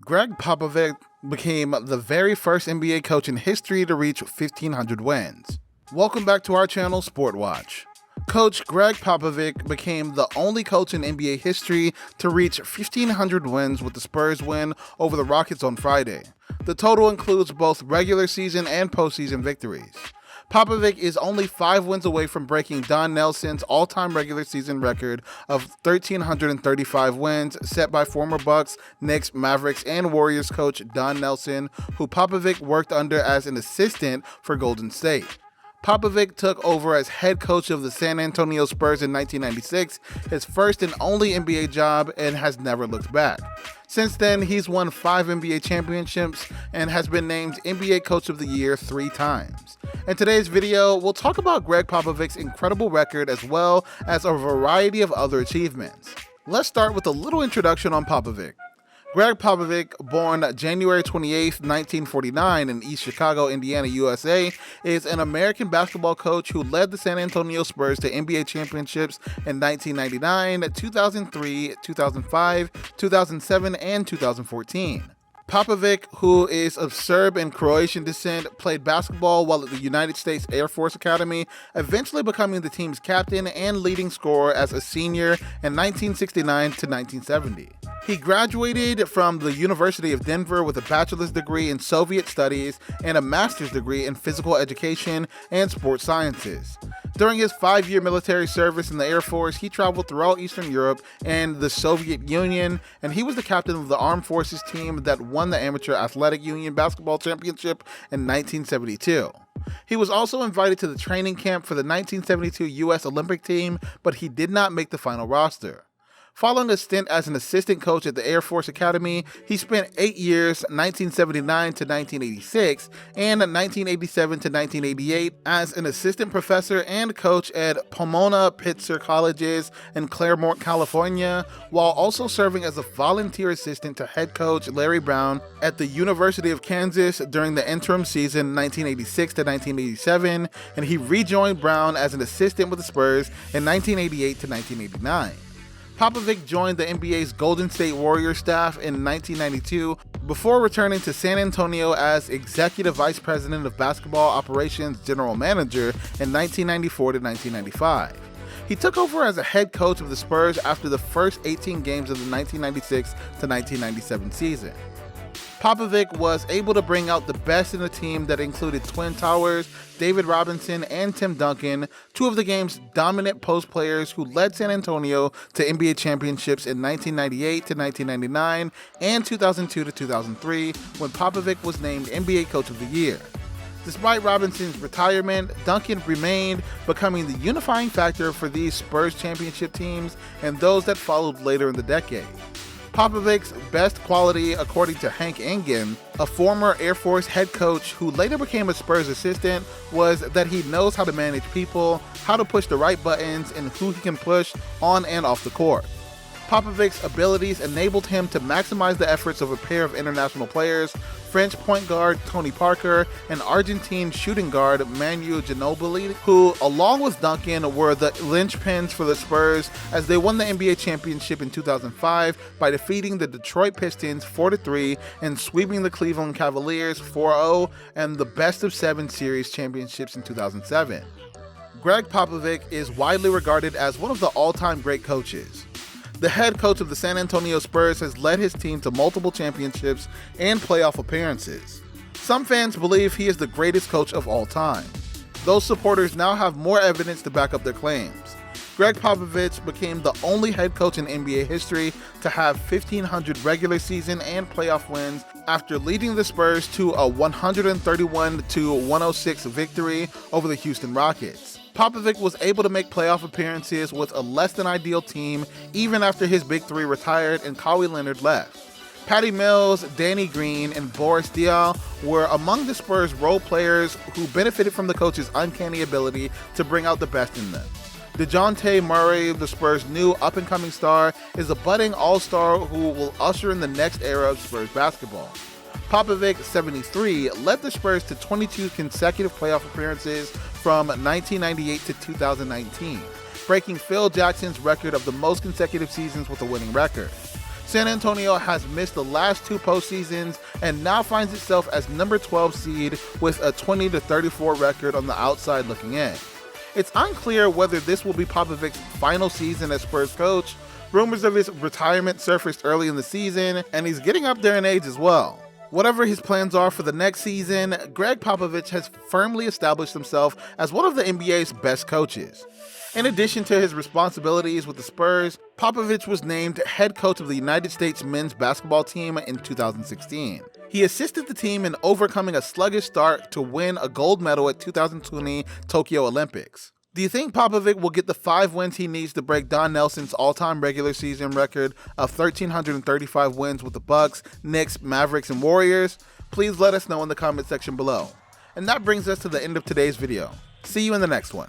Gregg Popovich became the very first NBA coach in history to reach 1,500 wins. Welcome back to our channel, Sport Watch. Coach Gregg Popovich became the only coach in NBA history to reach 1,500 wins with the Spurs win over the Rockets on Friday. The total includes both regular season and postseason victories. Popovich is only 5 wins away from breaking Don Nelson's all-time regular season record of 1,335 wins set by former Bucks, Knicks, Mavericks, and Warriors coach Don Nelson, who Popovich worked under as an assistant for Golden State. Popovich took over as head coach of the San Antonio Spurs in 1996, his first and only NBA job, and has never looked back. Since then, he's won 5 NBA championships and has been named NBA Coach of the Year 3 times. In today's video, we'll talk about Gregg Popovich's incredible record as well as a variety of other achievements. Let's start with a little introduction on Popovich. Gregg Popovich, born January 28, 1949 in East Chicago, Indiana, USA, is an American basketball coach who led the San Antonio Spurs to NBA championships in 1999, 2003, 2005, 2007, and 2014. Popovich, who is of Serb and Croatian descent, played basketball while at the United States Air Force Academy, eventually becoming the team's captain and leading scorer as a senior in 1969 to 1970. He graduated from the University of Denver with a bachelor's degree in Soviet studies and a master's degree in physical education and sports sciences. During his 5-year military service in the Air Force, he traveled throughout Eastern Europe and the Soviet Union, and he was the captain of the Armed Forces team that won the Amateur Athletic Union Basketball Championship in 1972. He was also invited to the training camp for the 1972 U.S. Olympic team, but he did not make the final roster. Following a stint as an assistant coach at the Air Force Academy, he spent 8 years, 1979 to 1986, and 1987 to 1988, as an assistant professor and coach at Pomona Pitzer Colleges in Claremont, California, while also serving as a volunteer assistant to head coach Larry Brown at the University of Kansas during the interim season 1986 to 1987, and he rejoined Brown as an assistant with the Spurs in 1988 to 1989. Popovich joined the NBA's Golden State Warriors staff in 1992 before returning to San Antonio as Executive Vice President of Basketball Operations General Manager in 1994 to 1995. He took over as a head coach of the Spurs after the first 18 games of the 1996 to 1997 season. Popovich was able to bring out the best in a team that included Twin Towers, David Robinson, and Tim Duncan, 2 of the game's dominant post players who led San Antonio to NBA championships in 1998 to 1999 and 2002 to 2003 when Popovich was named NBA Coach of the Year. Despite Robinson's retirement, Duncan remained, becoming the unifying factor for these Spurs championship teams and those that followed later in the decade. Popovich's best quality, according to Hank Engen, a former Air Force head coach who later became a Spurs assistant, was that he knows how to manage people, how to push the right buttons, and who he can push on and off the court. Popovich's abilities enabled him to maximize the efforts of a pair of international players, French point guard Tony Parker and Argentine shooting guard Manu Ginobili, who, along with Duncan, were the linchpins for the Spurs as they won the NBA championship in 2005 by defeating the Detroit Pistons 4-3 and sweeping the Cleveland Cavaliers 4-0 and the best-of-7 series championships in 2007. Gregg Popovich is widely regarded as one of the all-time great coaches. The head coach of the San Antonio Spurs has led his team to multiple championships and playoff appearances. Some fans believe he is the greatest coach of all time. Those supporters now have more evidence to back up their claims. Gregg Popovich became the only head coach in NBA history to have 1,500 regular season and playoff wins after leading the Spurs to a 131-106 victory over the Houston Rockets. Popovich was able to make playoff appearances with a less-than-ideal team even after his big 3 retired and Kawhi Leonard left. Patty Mills, Danny Green, and Boris Diaw were among the Spurs' role players who benefited from the coach's uncanny ability to bring out the best in them. DeJounte Murray, the Spurs' new up-and-coming star, is a budding all-star who will usher in the next era of Spurs basketball. Popovich, 73, led the Spurs to 22 consecutive playoff appearances from 1998 to 2019, breaking Phil Jackson's record of the most consecutive seasons with a winning record. San Antonio has missed the last 2 postseasons and now finds itself as number 12 seed with a 20-34 record on the outside looking in. It's unclear whether this will be Popovich's final season as Spurs coach. Rumors of his retirement surfaced early in the season, and he's getting up there in age as well. Whatever his plans are for the next season, Gregg Popovich has firmly established himself as one of the NBA's best coaches. In addition to his responsibilities with the Spurs, Popovich was named head coach of the United States men's basketball team in 2016. He assisted the team in overcoming a sluggish start to win a gold medal at 2020 Tokyo Olympics. Do you think Popovich will get the 5 wins he needs to break Don Nelson's all-time regular season record of 1,335 wins with the Bucks, Knicks, Mavericks, and Warriors? Please let us know in the comment section below. And that brings us to the end of today's video. See you in the next one.